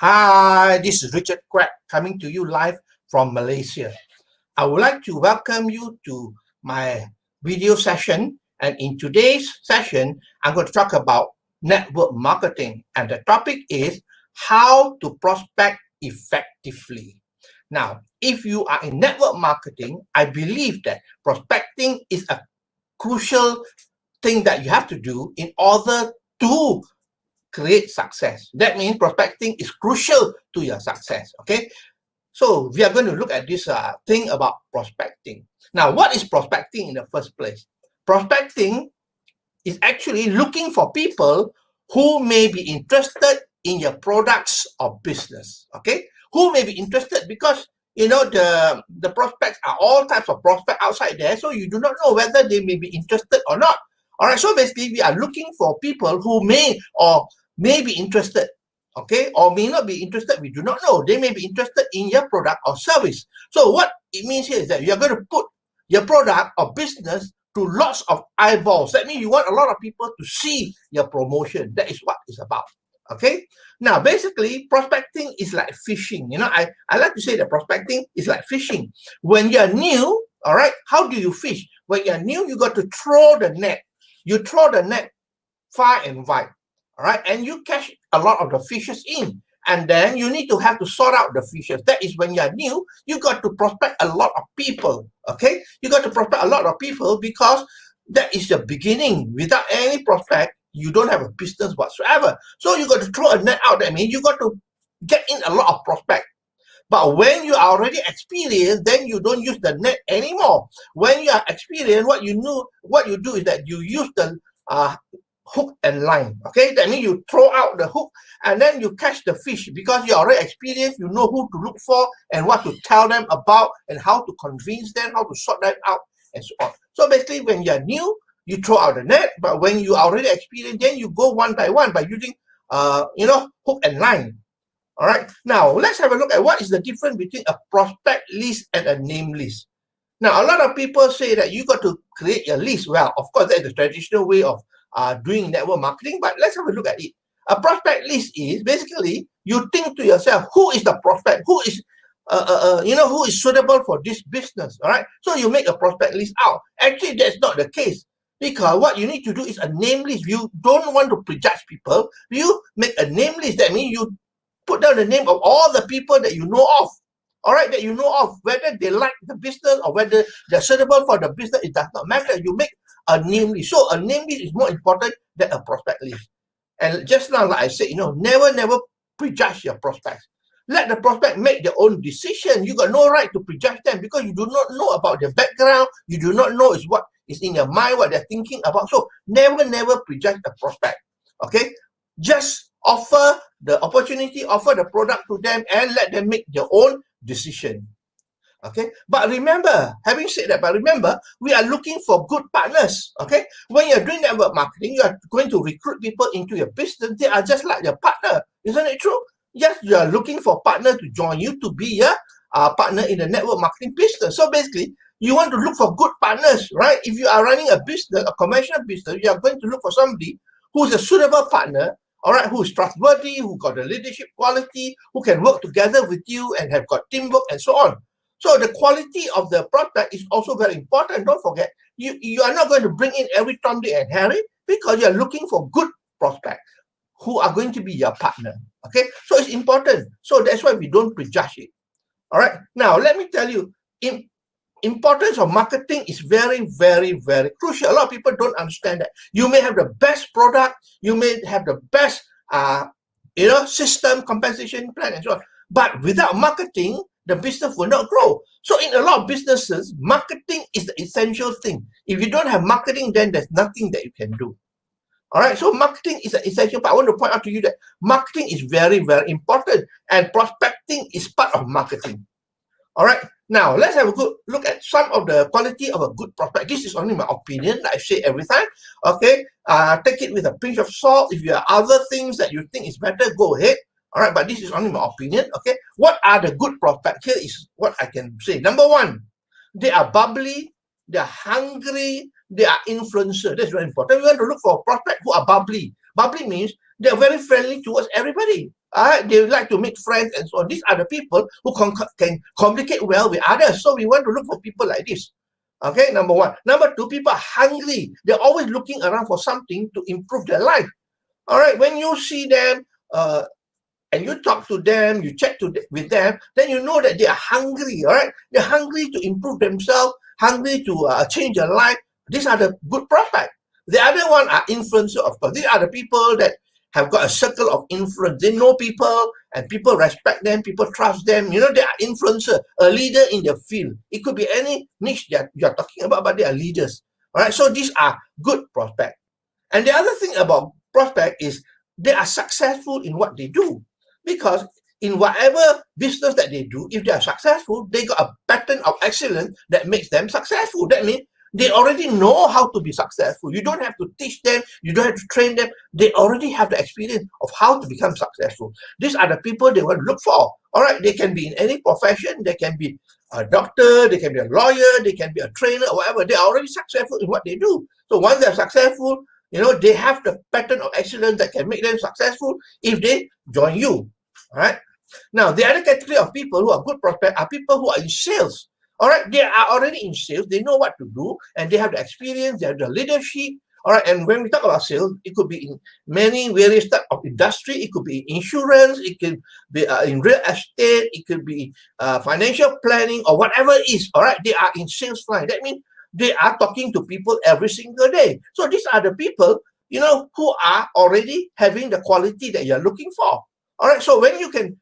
Hi, this is Richard Crack coming to you live from Malaysia. I would like to welcome you to my video session. And in today's session, I'm going to talk about network marketing. And the topic is how to prospect effectively. Now, if you are in network marketing, I believe that prospecting is a crucial thing that you have to do in order to create success. That means prospecting is crucial to your success. Okay, so we are going to look at this thing about prospecting. Now, what is prospecting in the first place? Prospecting is actually looking for people who may be interested in your products or business. Okay, who may be interested, because the prospects are all types of prospects outside there, so you do not know whether they may be interested or not. All right, so basically we are looking for people who may be interested, okay, or may not be interested. We do not know. They may be interested in your product or service. So what it means here is that you're going to put your product or business to lots of eyeballs. That means you want a lot of people to see your promotion. That is what it's about. Okay. Now, basically, prospecting is like fishing. I like to say that prospecting is like fishing. When you're new, all right, how do you fish? When you're new, you got to throw the net. You throw the net far and wide. All right, and you catch a lot of the fishes in, and then you need to have to sort out the fishes. That is when you're new, you got to prospect a lot of people. Okay, you got to prospect a lot of people, because that is the beginning. Without any prospect, you don't have a business whatsoever. So you got to throw a net out. That means you got to get in a lot of prospect. But when you are already experienced, then you don't use the net anymore. When you are experienced, what you do is that you use the hook and line. Okay, that means you throw out the hook and then you catch the fish, because you're already experienced. You know who to look for and what to tell them about and how to convince them, how to sort them out, and so on. So basically, when you're new, you throw out the net, but when you already experienced, then you go one by one by using hook and line. All right, now let's have a look at what is the difference between a prospect list and a name list. Now, a lot of people say that you got to create your list. Well, of course, that's the traditional way of doing network marketing, but let's have a look at it. A prospect list is basically you think to yourself, who is the prospect? Who is who is suitable for this business? All right, so you make a prospect list out. Actually, that's not the case, because what you need to do is a name list. You don't want to prejudge people. You make a name list. That means you put down the name of all the people that you know of. All right, that you know of, whether they like the business or whether they're suitable for the business, it does not matter. You make a name list. So a name list is more important than a prospect list. And just now, like I said, never prejudge your prospects. Let the prospect make their own decision. You got no right to prejudge them, because you do not know about their background. You do not know what is in their mind, what they're thinking about. So never prejudge the prospect. Okay, just offer the opportunity, offer the product to them, and let them make their own decision. Okay, but remember, we are looking for good partners. Okay, when you're doing network marketing, you are going to recruit people into your business. They are just like your partner, isn't it true? Yes, you are looking for partner to join you to be your partner in the network marketing business. So basically, you want to look for good partners, right? If you are running a business, a commercial business, you are going to look for somebody who's a suitable partner. All right, who is trustworthy, who got the leadership quality, who can work together with you and have got teamwork and so on. So the quality of the product is also very important. Don't forget, you are not going to bring in every Tom, Dick, and Harry, because you are looking for good prospects who are going to be your partner. Okay, so it's important. So that's why we don't prejudge it. All right. Now let me tell you, importance of marketing is very, very, very crucial. A lot of people don't understand that. You may have the best product, you may have the best system, compensation plan, and so on. But without marketing, the business will not grow. So in a lot of businesses, marketing is the essential thing. If you don't have marketing, then there's nothing that you can do. All right, so marketing is an essential part. I want to point out to you that marketing is very, very important, and prospecting is part of marketing. All right, now let's have a good look at some of the quality of a good prospect. This is only my opinion, like I say every time. Okay, take it with a pinch of salt. If you have other things that you think is better, go ahead. All right, but this is only my opinion. Okay, what are the good prospects? Here is what I can say. Number one, they are bubbly, they are hungry, they are influencer. That's very important. We want to look for prospects who are bubbly. Bubbly means they are very friendly towards everybody. They like to make friends and so on. These are the people who can communicate well with others. So we want to look for people like this. Okay, number one. Number two, people are hungry. They're always looking around for something to improve their life. All right, when you see them and you talk to them, you chat with them, then you know that they are hungry. All right, they're hungry to improve themselves, hungry to change their life. These are the good prospects. The other one are influencers, of course. These are the people that have got a circle of influence. They know people and people respect them, people trust them. You know, they are influencer, a leader in their field. It could be any niche that you're talking about, but they are leaders. All right, so these are good prospects. And the other thing about prospect is they are successful in what they do, because in whatever business that they do, if they are successful, they got a pattern of excellence that makes them successful. That means they already know how to be successful. You don't have to teach them. You don't have to train them. They already have the experience of how to become successful. These are the people they want to look for. All right, they can be in any profession. They can be a doctor. They can be a lawyer. They can be a trainer or whatever. They are already successful in what they do. So once they're successful, you know, they have the pattern of excellence that can make them successful if they join you. All right. Now, the other category of people who are good prospects are people who are in sales. All right, they are already in sales. They know what to do, and they have the experience. They have the leadership. All right, and when we talk about sales, it could be in many various types of industry. It could be insurance. It could be in real estate. It could be financial planning or whatever it is. All right, they are in sales line. That means they are talking to people every single day. So these are the people, you know, who are already having the quality that you're looking for. All right, so when you can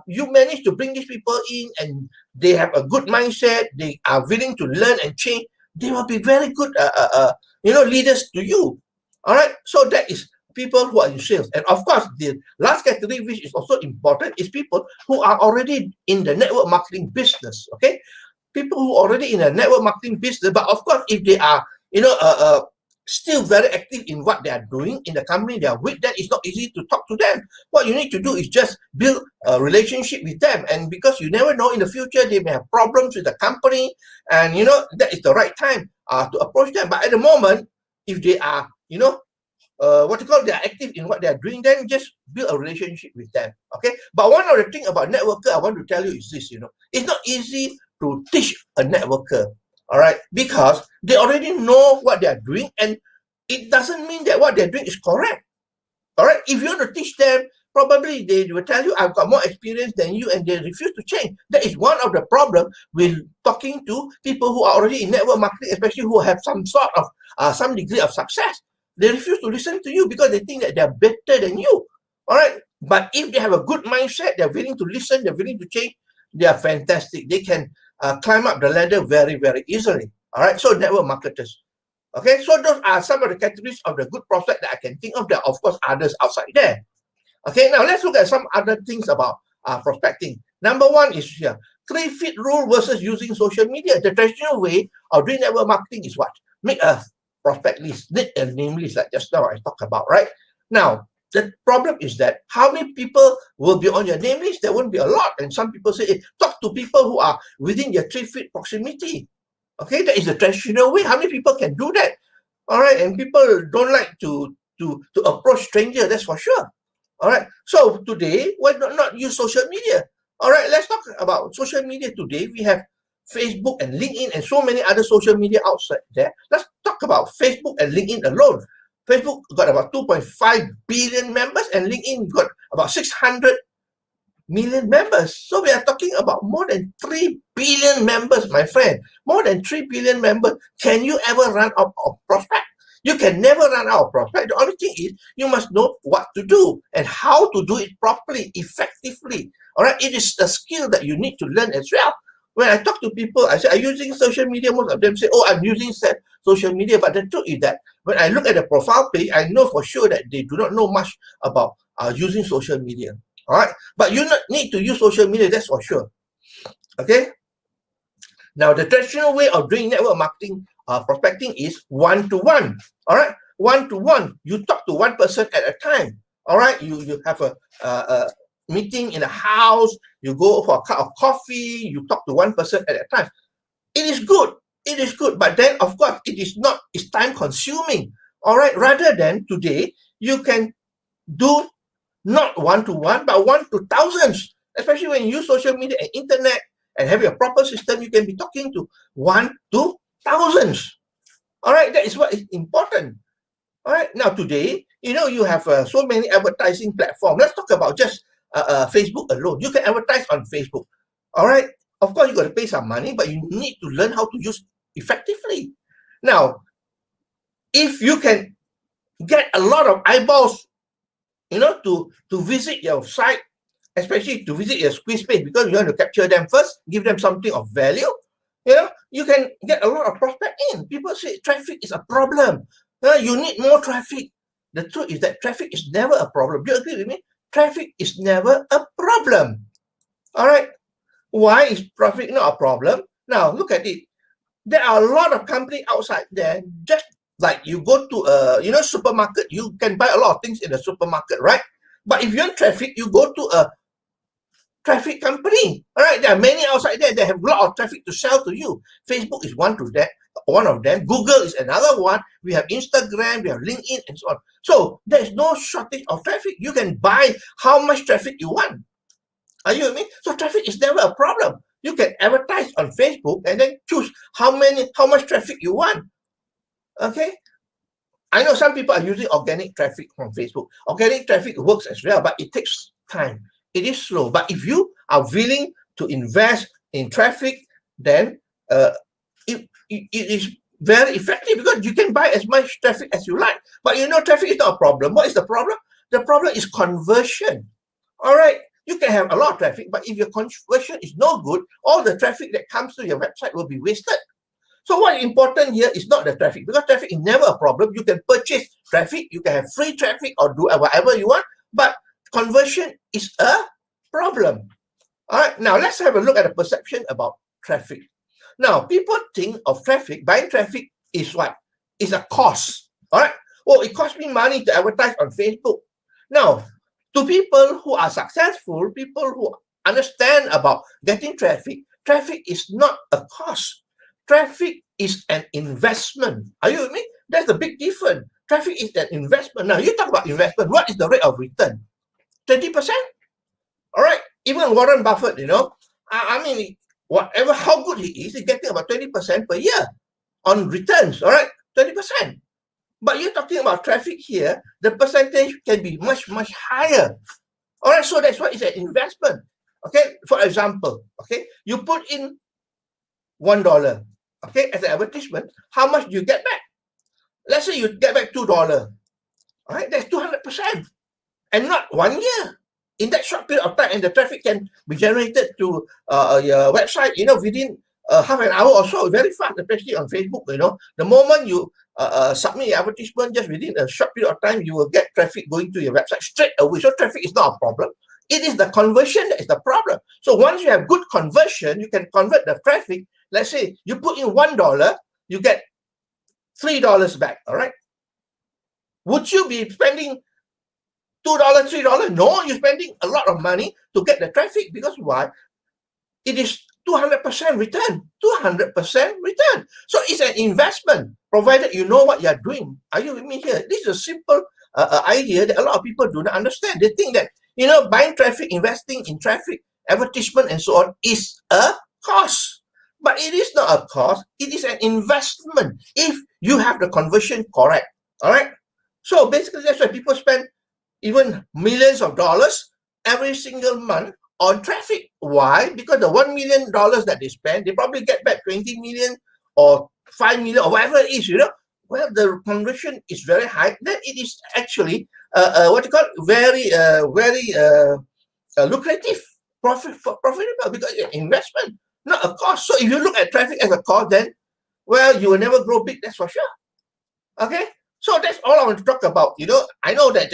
you manage to bring these people in and they have a good mindset, they are willing to learn and change, they will be very good leaders to you. All right, so that is people who are in sales. And of course, the last category, which is also important, is people who are already in the network marketing business. Okay, people who are already in a network marketing business, but of course, if they are still very active in what they are doing in the company they are with, then it's not easy to talk to them. What you need to do is just build a relationship with them, and because you never know, in the future they may have problems with the company, and you know that is the right time to approach them. But at the moment, if they are they are active in what they are doing, then just build a relationship with them. Okay, but one of the things about networker I want to tell you is this: it's not easy to teach a networker. All right, because they already know what they are doing, and it doesn't mean that what they're doing is correct. All right, if you want to teach them, probably they will tell you, I've got more experience than you, and they refuse to change. That is one of the problems with talking to people who are already in network marketing, especially who have some sort of some degree of success. They refuse to listen to you because they think that they're better than you. All right, but if they have a good mindset, they're willing to listen, they're willing to change, they are fantastic. They can climb up the ladder very, very easily. All right, so network marketers. Okay, so those are some of the categories of the good prospect that I can think of. There are, of course, others outside there. Okay, now let's look at some other things about prospecting. Number one is here, 3 feet rule versus using social media. The traditional way of doing network marketing is what? Make a prospect list, make a name list, like just now I talked about, right? Now, the problem is that how many people will be on your name list? There won't be a lot. And some people say, talk to people who are within your 3 feet proximity. Okay, that is the traditional way. How many people can do that? All right, and people don't like to approach strangers, that's for sure. All right, so today, why not use social media? All right, let's talk about social media today. We have Facebook and LinkedIn and so many other social media outside there. Let's talk about Facebook and LinkedIn alone. Facebook got about 2.5 billion members and LinkedIn got about 600 million members. So we are talking about more than 3 billion members, my friend. More than 3 billion members. Can you ever run out of prospect? You can never run out of prospect. The only thing is you must know what to do and how to do it properly, effectively. All right, it is a skill that you need to learn as well. When I talk to people, I say, are you using social media? Most of them say, oh, I'm using social media. But the truth is that when I look at the profile page, I know for sure that they do not know much about using social media. All right, but you need to use social media, that's for sure. Okay, now the traditional way of doing network marketing prospecting is one-to-one. All right, one-to-one. You talk to one person at a time. All right, you have a meeting in a house, you go for a cup of coffee, you talk to one person at a time. It is good, but then of course it's time consuming. All right, rather than today, you can do not one-to-one, but one to thousands. Especially when you use social media and internet and have a proper system, you can be talking to one to thousands. All right, that is what is important. All right, now today, you have so many advertising platforms. Let's talk about just Facebook alone. You can advertise on Facebook. All right, of course, you got to pay some money, but you need to learn how to use effectively. Now, if you can get a lot of eyeballs, to visit your site, especially to visit your squeeze page, because you want to capture them first, give them something of value, you can get a lot of prospect in. People say traffic is a problem. You need more traffic. The truth is that traffic is never a problem. Do you agree with me? Traffic is never a problem. All right. Why is traffic not a problem? Now, look at it. There are a lot of companies outside there, just like you go to a supermarket, you can buy a lot of things in a supermarket, right? But if you want traffic, you go to a traffic company. All right, there are many outside there that have a lot of traffic to sell to you. Facebook is one of them. Google is another one. We have Instagram, we have LinkedIn, and so on. So there is no shortage of traffic. You can buy how much traffic you want. Are you with me? So traffic is never a problem. You can advertise on Facebook and then choose how much traffic you want. Okay. I know some people are using organic traffic from Facebook. Organic traffic works as well, but it takes time. It is slow. But if you are willing to invest in traffic, then it is very effective, because you can buy as much traffic as you like. But traffic is not a problem. What is the problem? The problem is conversion. All right. You can have a lot of traffic, but if your conversion is no good, all the traffic that comes to your website will be wasted. So what is important here is not the traffic, because traffic is never a problem. You can purchase traffic, you can have free traffic or do whatever you want, but conversion is a problem. All right, now let's have a look at the perception about traffic. Now, people think of traffic, buying traffic is what? Is a cost. All right, well, it costs me money to advertise on Facebook. Now, to people who are successful, people who understand about getting traffic, traffic is not a cost. Traffic is an investment. Are you with me? That's the big difference. Traffic is an investment. Now, you talk about investment. What is the rate of return? 20%? All right. Even Warren Buffett, I mean, whatever, how good he is, he's getting about 20% per year on returns. All right. 20%. But you're talking about traffic here, the percentage can be much, much higher. All right, so that's why it's an investment. Okay, for example, okay, you put in $1, okay, as an advertisement, how much do you get back? Let's say you get back $2. All right, that's 200%. And not 1 year. In that short period of time, and the traffic can be generated to your website, within half an hour or so, very fast, especially on Facebook. The moment you submit your advertisement, just within a short period of time, you will get traffic going to your website straight away. So traffic is not a problem. It is the conversion that is the problem. So once you have good conversion, you can convert the traffic. Let's say you put in $1, you get $3 back. All right. Would you be spending $2, $3? No, you're spending a lot of money to get the traffic, because why? It is 200% return. 200% return. So it's an investment, provided you know what you're doing. Are you with me here? This is a simple idea that a lot of people do not understand. They think that, buying traffic, investing in traffic, advertisement, and so on is a cost. But it is not a cost. It is an investment if you have the conversion correct. All right? So basically, that's why people spend even millions of dollars every single month on traffic. Why? Because the $1 million that they spend, they probably get back 20 million or 5 million or whatever it is, Well, the conversion is very high. Then it is actually very lucrative, profitable, because it's an investment, not a cost. So if you look at traffic as a cost, then, well, you will never grow big, that's for sure. Okay? So that's all I want to talk about. I know that,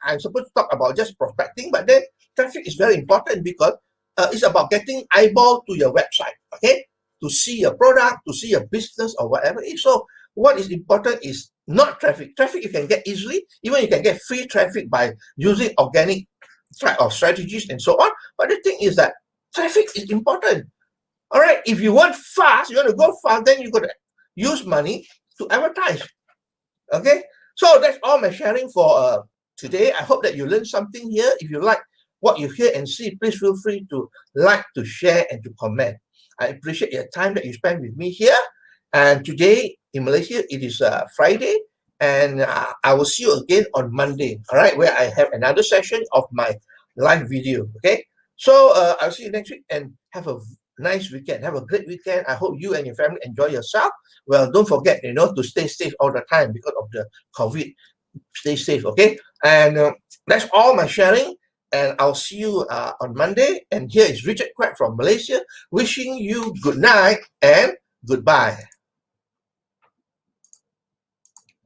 I'm supposed to talk about just prospecting, but then traffic is very important, because it's about getting eyeball to your website, okay? To see your product, to see your business or whatever it is. So what is important is not traffic. Traffic you can get easily. Even you can get free traffic by using organic strategies and so on. But the thing is that traffic is important. All right, if you want fast, you want to go fast, then you got to use money to advertise. Okay, so that's all my sharing for today. I hope that you learned something here. If you like what you hear and see, please feel free to like, to share, and to comment. I appreciate your time that you spend with me here. And today in Malaysia, it is Friday, and I will see you again on Monday, all right, where I have another session of my live video, okay? So I'll see you next week, and have a nice weekend. Have a great weekend. I hope you and your family enjoy yourself. Well, don't forget, to stay safe all the time because of the COVID. Stay safe, okay? And that's all my sharing. And I'll see you on Monday. And here is Richard Quack from Malaysia, wishing you good night and goodbye.